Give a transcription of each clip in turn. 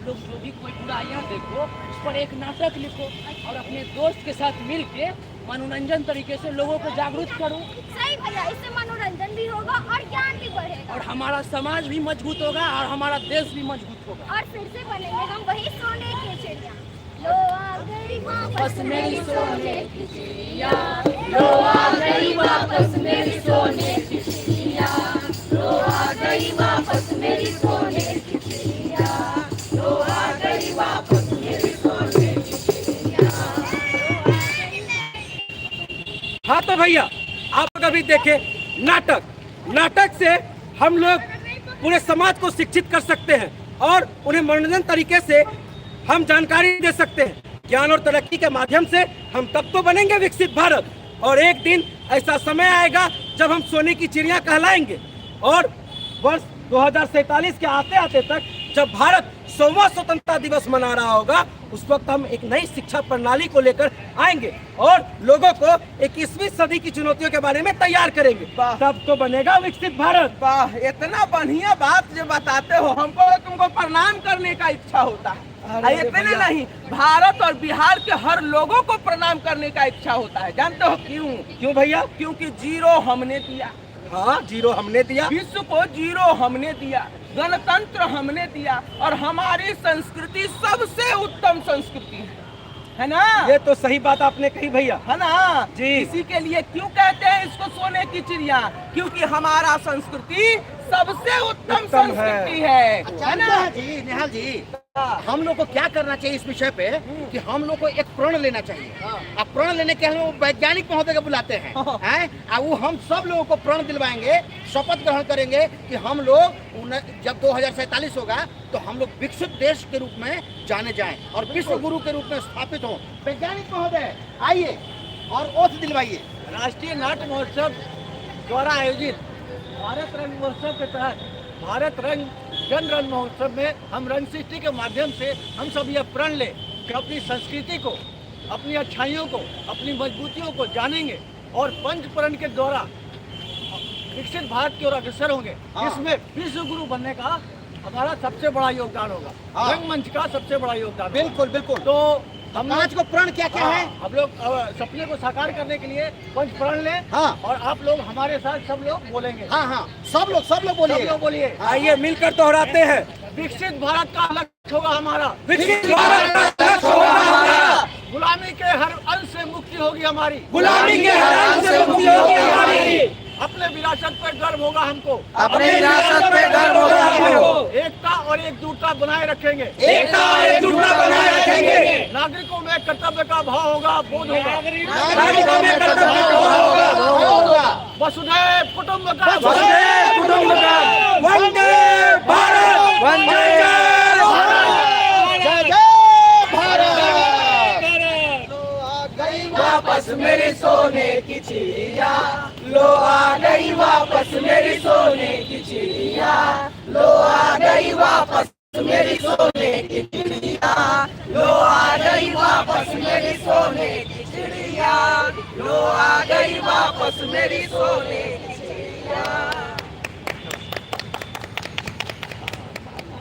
लोग जो भी कोई बुराइयां देखो उस पर एक नाटक लिखो और अपने दोस्त के साथ मिल के मनोरंजन तरीके से लोगों को जागरूक करो। सही भैया, इससे मनोरंजन भी होगा और ज्ञान भी बढ़ेगा और हमारा समाज भी मजबूत होगा और हमारा देश भी मजबूत होगा। और फिर से बनेंगे हम वही सोने की चिड़िया। लो आ गई वापस मेरी सोने की चिड़िया, लो आ गई वापस मेरी सोने की चिड़िया, लो आ गई वापस मेरी सोने की चिड़िया, लो आ गई वापस मेरी सोने की चिड़िया। हाँ तो भैया आप लोग अभी देखे नाटक से हम लोग पूरे समाज को शिक्षित कर सकते हैं और उन्हें मनोरंजन तरीके से हम जानकारी दे सकते हैं। ज्ञान और तरक्की के माध्यम से हम तब तो बनेंगे विकसित भारत, और एक दिन ऐसा समय आएगा जब हम सोने की चिड़िया कहलाएंगे। और वर्ष 2047 के आते आते तक जब भारत 100वां स्वतंत्रता दिवस मना रहा होगा, उस वक्त हम एक नई शिक्षा प्रणाली को लेकर आएंगे और लोगों को 21वीं सदी की चुनौतियों के बारे में तैयार करेंगे। तब तो बनेगा विकसित भारत। वाह, इतना बढ़िया बात जो बताते हो, हमको तुमको प्रणाम करने का इच्छा होता है। इतने नहीं, भारत और बिहार के हर लोगों को प्रणाम करने का इच्छा होता है। जानते हो क्यों भैया? क्योंकि जीरो हमने दिया। हाँ, जीरो हमने दिया, विश्व को जीरो हमने दिया, गणतंत्र हमने दिया, और हमारी संस्कृति सबसे उत्तम संस्कृति है ना? ये तो सही बात आपने कही भैया, है ना जी। इसी के लिए क्यों कहते हैं इसको सोने की चिड़िया? क्योंकि हमारा संस्कृति सबसे उत्तम संस्कृति है अच्छा जी, निहाल जी, हम लोग को क्या करना चाहिए इस विषय पे कि हम लोग को एक प्रण लेना चाहिए। अब प्रण लेने के हम लोग वैज्ञानिक महोदय को बुलाते हैं, वो हम सब लोगों को प्रण दिलवाएंगे, शपथ ग्रहण करेंगे कि हम लोग जब 2047 होगा तो हम लोग विकसित देश के रूप में जाने जाएं और विश्व गुरु के रूप में स्थापित हों। वैज्ञानिक महोदय आइए और ओथ दिलवाइए। राष्ट्रीय नाट्य महोत्सव द्वारा आयोजित भारत रंग महोत्सव के तहत भारत रंग जन रंग महोत्सव में हम रंग सृष्टि के माध्यम से हम सब यह प्रण ले कि अपनी संस्कृति को, अपनी अच्छाइयों को, अपनी मजबूतियों को जानेंगे और पंच प्रण के द्वारा विकसित भारत की ओर अग्रसर होंगे, जिसमें विश्व गुरु बनने का हमारा सबसे बड़ा योगदान होगा। रंगमंच का सबसे बड़ा योगदान। बिल्कुल बिल्कुल। तो हम आज को प्रण क्या क्या है? हम लोग सपने को साकार करने के लिए पंच प्रण लें। हाँ। और आप लोग हमारे साथ सब लोग बोलेंगे। हाँ, सब लोग बोलिए। आइए मिलकर दोहराते हैं। विकसित भारत का लक्ष्य होगा हमारा, विकसित भारत का लक्ष्य होगा हमारा, गुलामी के हर अंश से मुक्ति होगी हमारी, गुलामी के हर अंश से मुक्ति होगी हमारी, अपने विरासत पर गर्व होगा हमको, अपने विरासत पे गर्व होगा हमको, एकता और एकजुटता बनाए रखेंगे, एकता और एकजुटता बनाए रखेंगे, नागरिकों में कर्तव्य का भाव होगा, बोध होगा, नागरिकों में कर्तव्य का भाव होगा, वसुधैव कुटुंबकम, वसुधैव कुटुंबकम, वंदे भारत, वंदे वापस मेरी सोने की चिड़िया, लो आ गई वापस मेरी सोने की चिड़िया, लो आ गई वापस मेरी सोने की चिड़िया, लो आ गई वापस मेरी सोने की चिड़िया, लो आ गई वापस मेरी सोने की चिड़िया।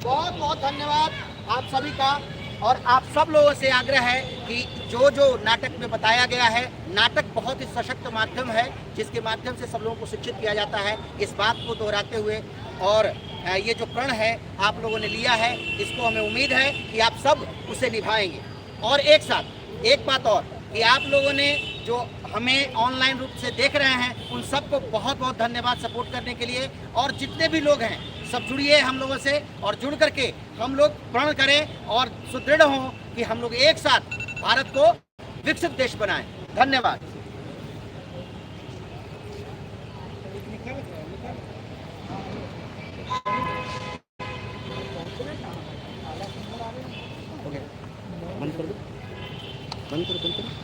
बहुत बहुत धन्यवाद आप सभी का। और आप सब लोगों से आग्रह है कि जो जो नाटक में बताया गया है, नाटक बहुत ही सशक्त माध्यम है जिसके माध्यम से सब लोगों को शिक्षित किया जाता है। इस बात को दोहराते हुए और ये जो प्रण है आप लोगों ने लिया है, इसको हमें उम्मीद है कि आप सब उसे निभाएंगे। और एक साथ एक बात और कि आप लोगों ने जो हमें ऑनलाइन रूप से देख रहे हैं उन सबको बहुत बहुत धन्यवाद सपोर्ट करने के लिए। और जितने भी लोग हैं सब जुड़िए हम लोगों से और जुड़ करके हम लोग प्रण करें और सुदृढ़ हों कि हम लोग एक साथ भारत को विकसित देश बनाएं। धन्यवाद। बंद कर दो, बंद करो।